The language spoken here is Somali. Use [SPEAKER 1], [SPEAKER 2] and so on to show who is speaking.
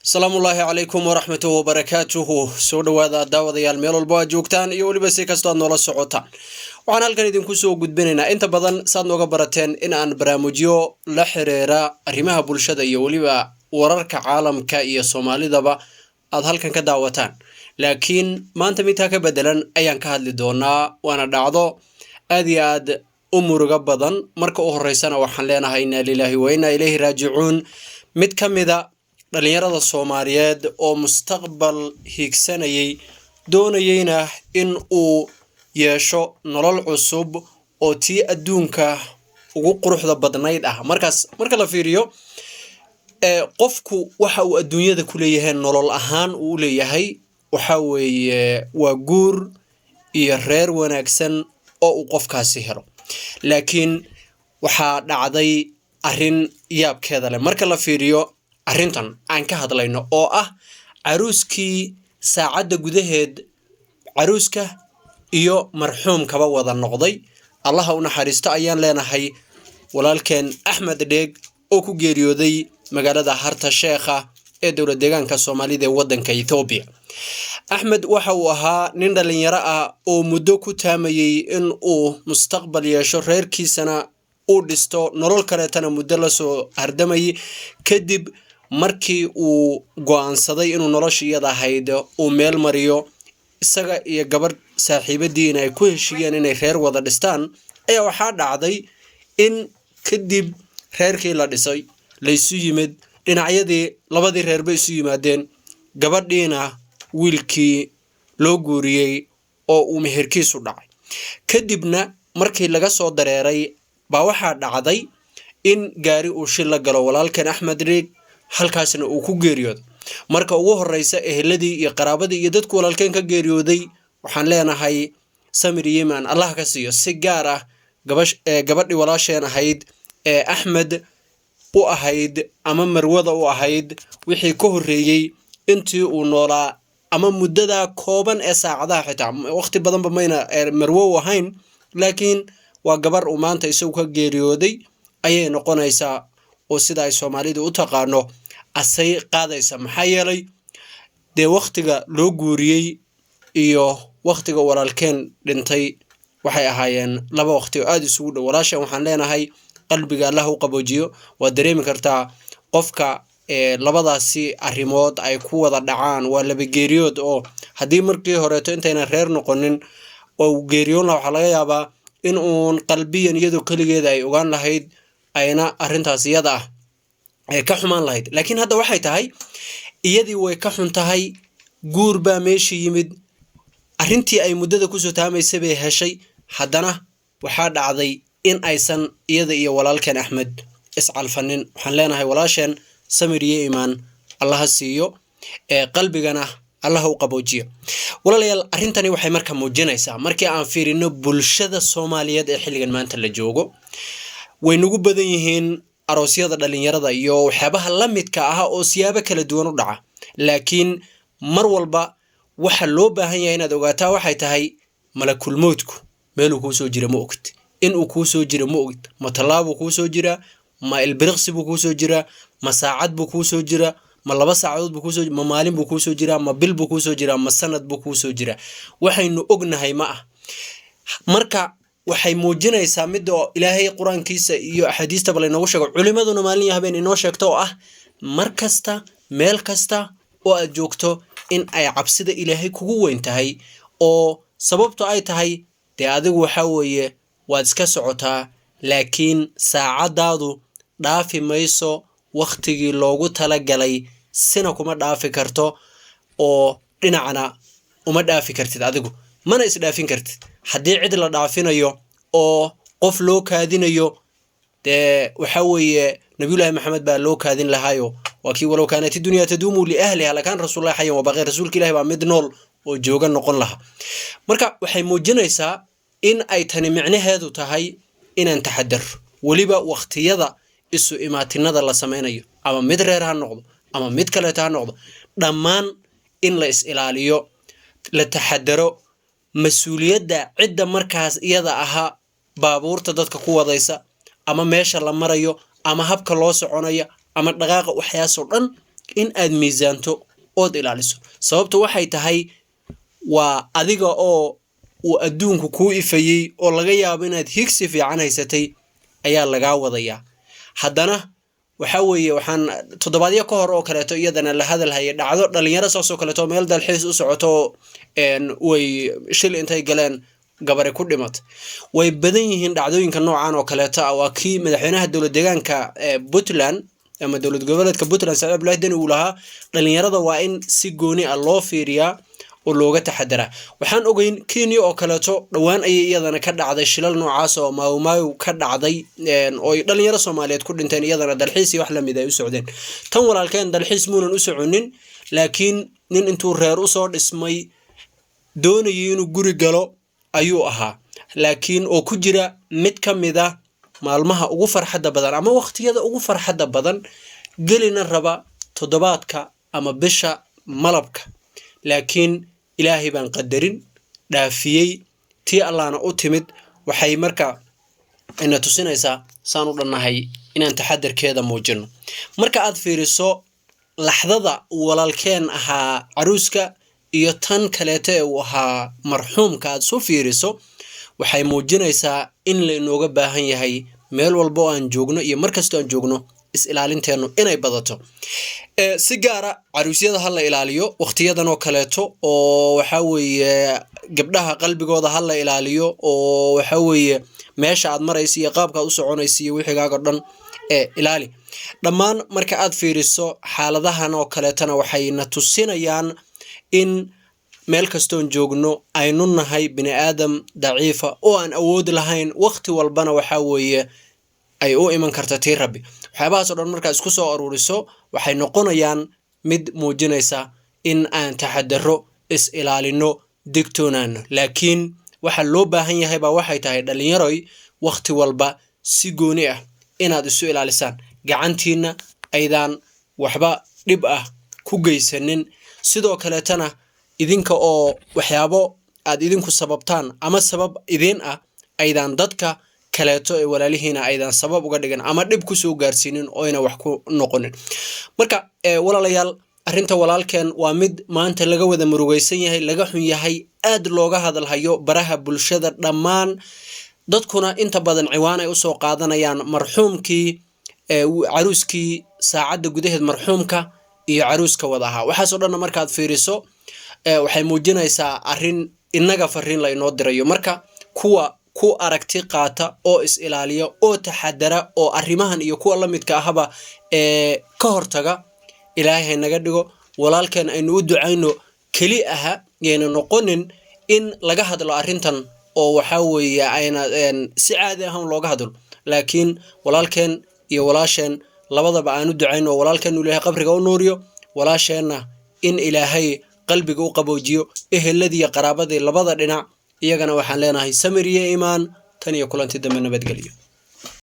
[SPEAKER 1] السلام الله عليكم ورحمة وبركاته سود وهذا دعوة يا الميل والبوا جوكتان يولي بس كستان ولا سعوتان وعن هالكن إذن كسو قد بيننا أنت بدن صاد نوجبرتين إن أن برامجيو لحريرة رمها بالشدة يولي وررك عالم كأي صومالي دبا هذا هالكن كدعوتان لكن ما أنت ميتاك بدلا أيان كهاد لدونا وأنا دعضو أدياد أمور بدن مركو أهريسنا وحلينا هينا لله وإنا إليه راجعون متكمدة dhalinyarada Soomaaliyeed oo mustaqbal higsanayay doonayayna in uu yeesho nolol cusub oo tii adduunka ugu quruxda badnayd ah marka la fiiriyo qofku waxa uu adduunyada ku leeyahay nolol ahaan uu leeyahay waxa weeye waa guur iyo reer wanaagsan oo uu qofkaasi helo laakiin waxa dhacday arrin yaabkeeda leh marka la fiiriyo arrintan aan ka hadlayno oo ah caruuskii saacada gudaheed caruuska iyo marxuumkaba wada noqday Allah u naxariisto ayaan leenahay walaalkeen Axmed Dheeg oo ku geeriyooday magaalada Harta Sheekha ee dowladda deegaanka Soomaalida ee wadanka Ethiopia Axmed waxa uu ahaa nin dhalinyaro ah oo muddo ku taamayay in uu mustaqbal yeesho reerkiisana uu dhisto nolol kale tan muddo la soo hardamayay kadib markii uu go'aansaday inuu noloshiisa ahayd uu meel mariyo isaga iyo gabadh saaxiibadiina ay ku heshiyeen inay reer wada dhistaan ayaa waxa dhacday in kadib reerkii la dhisay la isu yimid dhinacyadii labadii reer bay isu yimaadeen gabadhiina wiilkii loo guuriyay oo uu meherkiisu dhacay kadibna markii laga soo dareeray baa waxa dhacday in gaari uu shil la galo walaalkeen Axmed Dheeg halkaasna uu ku geeriyooday marka ugu horeysa eheladii iyo qaraabadii iyo dadku walaalkeen ka geeriyooday waxaan leenahay samir yeeman Allah ka siiyo si gaar ah gabadhii walaasheen ahayd ee Axmed u ahayd ama marwada u ahayd wixii ka horeeyay intii uu noolaa ama muddada kooban ee saacadaha xitaa waqti badan ba mayna marwo ahayn laakiin waa gabar uu maanta isagu ka geeriyooday ayay noqonaysaa oo sida ay Soomaalidu u taqaano asay qaadaysa maxaa yeelay de waqtiga loo guuriyay iyo waqtiga walaalkeen dhintay waxay ahaayeen laba waqti oo aad isugu dhow walaashan waxaan leenahay qalbiga Allah u qaboojiyo waa dareemi kartaa qofka labadaasi arimood ay ku wada dhacaan waa laba geeriyood oo hadii markii horeeto intayna reer noqonin oo geeriyoon waxa laga yaabaa in uu qalbiyan iyadoo kaligeeda ay ogaan lahayd ayna arrintaas iyada ah ay ka xumaan lahayd laakiin hadda waxay tahay iyadii way ka xun tahay guur baa meeshii yimid arrintii ay muddada ku soo taamaysay bay heshay haddana waxa dhacday in aysan iyada iyo walaalkeen Axmed iscalfanin waxaan leenahay walaasheen samir iyo iimaan Allah siiyo qalbigana Allah u qaboojiyo walaalayaal arrintani waxay markaa muujinaysaa markii aan fiirino bulshada Soomaaliyeed ee xilligan maanta la joogo way nagu badan yihiin aroosyada dhalinyarada iyo waxyaabaha la midka ah oo siyaabo kala duwan u dhaca laakiin mar walba waxa loo baahan yahay inaad ogaataa waxay tahay malakul mawdku meel uu ku soo jira ma ogid in uu ku soo jira ma ogid ma talaabo ku soo jira ma ilbiriqsi buu ku soo jira ma saacad buu ku soo jira ma laba saacadood buu ku soo ma maalin buu ku soo jira ma bil buu ku soo jira ma sanad buu ku soo jira waxaynu ognahay ma ah marka waxay muujinaysaa mid oo Ilaahay Quraankiisa iyo axaadiista bal inoo sheego culimaduna maalin iyo habeen inoo sheegto oo ah markasta meel kasta oo aad joogto in ay cabsida Ilaahay kugu weyn tahay oo sababtu ay tahay de adigu waxa weeye waad iska socotaa laakiin saacadaadu dhaafi mayso waqtigii loogu tala galay sina kuma dhaafi karto oo dhinacana uma dhaafi kartid adigu mana is dhaafin kartid haddii cid la dhaafinayo oo qof loo kaadinayo de waxa weeye nabiyullaahi maxamed baa loo kaadin lahaayo waakii walaw kaanat dunya taduumu li ahliha lakan rasuulullaahi hayyan wa baqi rasuulka ilaahi baa mid nool oo jooga noqon laha marka waxay muujinaysaa in ay tani micnaheedu tahay inaan taxadar waliba waqtiyada isu imaatinada la sameeyo ama mid reer ha noqdo ama mid kale ha noqdo dhammaan in la is ilaaliyo la taxadaro mas'uuliyadda cidda markaas iyada aha baabuurta dadka ku wadaysa ama meesha la marayo ama habka loo soconayo ama dhaqaaqa waxyaasoo dhan in aad miisaanto ood ilaaliso sababtu waxay tahay waa adiga oo uu adduunku kuu ifayey oo laga yaabo inaad higsi fiican haysatay ayaa lagaa wadayaa haddana waxa weeye waxaan toddobaadyo ka hor oo kaleeto iyadana la hadalhayay dhacdo dhalinyaro saasoo kaleeto meel dalxiis u socoto way shil intay galeen gabari ku dhimat way badan yihiin dhacdooyinka noocan oo kaleeto ah waa kii madaxweynaha dowlad deegaanka Puntland ama dowlad goboleedka Puntland Saciid Abdullaahi Deni uu lahaa dhalinyarada waa in si gooni ah loo fiiriyaa oo looga taxadara waxaan ogeyn Kenya oo kaleeto dhawaan ay iyadana ka dhacday shilal noocaas oo Mau ka dhacday oo dhalinyaro Soomaaliyeed ku dhinteen iyadana dalxiis iyo wax la mid ah u socdeen tan walaalkeen dalxiis muunan u soconin laakiin nin intuu reer u soo dhismay doonayay inuu guri galo ayuu ahaa laakiin oo ku jira mid ka mid ah maalmaha ugu farxadda badan ama waqtiyada ugu farxadda badan galina raba toddobaadka ama bisha malabka laakiin ilaahay baan qadarin dhaafiyay tii Allahna u timid waxay marka ina tusinaysaa saan u dhannahay inaan taxadarkeeda muujino marka aad fiiriso laxdada walaalkeen ahaa caruuska iyo tan kaleeto ee uu ahaa marxuumka aad soo fiiriso waxay muujinaysaa in la inooga baahan yahay meel walba oo aan joogno iyo markasta aan joogno is ilaalinteenu inay badato si gaara caruusyada hal la ilaaliyo waqtiyadan oo kaleeto oo waxa weeye gabdhaha qalbigooda hal la ilaaliyo oo waxa weeye meesha aad marayso iyo qaabka aad u soconayso iyo wixigaaga dhan ilaali dhammaan marka aad fiiriso xaaladahan oo kaleetana waxayna tusinayaan in meel kastoon joogno aynu nahay bini aadam daciifa oo aan awood lahayn waqti walbana waxa weeye ay u iman karta tii rabbi waxyaabahaas oo dhan marka isku soo aruuriso waxay noqonayaan mid muujinaysa in aan taxadaro is ilaalino digtoonaano laakiin waxa loo baahan yahay baa waxay tahay dhalinyaroy waqti walba si gooni ah inaad isu ilaalisaan gacantiina aydan waxba dhib ah ku geysanin sidoo kaleetana idinka oo waxyaabo aad idinku sababtaan ama sabab idin ah aydan dadka kaleeto ee walaalihiina aydan sabab uga dhigan ama dhib ku soo gaarsiinin oo ina wax ku noqonin marka walaalayaal arinta walaalkeen waa mid maanta laga wada murugaysan yahay laga xun yahay aad looga hadalhayo baraha bulshada dhammaan dadkuna inta badan ciwaan ay u soo qaadanayaan marxuumkii caruuskii saacada gudaheed marxuumka iyo caruuska wadaha waxa soo dhan markaad fiiriso waxay muujinaysaa arin inaga fariin la inoo dirayo marka kuwa ku aragti qaata oo is ilaaliya oo taxadara oo arrimahan iyo kuwa la midka ahaba ka hortaga ilaahay naga dhigo walaalkeen aynu u ducayno kali aha yeena noqonin in laga hadlo arintan oo waxa weeye ayna si caadi ah looga hadlo laakiin walaalkeen iyo walaasheen labadaba aanu ducayno walaalkeen ilaahay qabriga u nuuriyo walaasheena in ilaahay qalbiga u qaboojiyo eheladii qaraabadii labada dhinac iyagana waxaan leenahay samir iyo iimaan tan iyo kulanti dambe nabadgelyo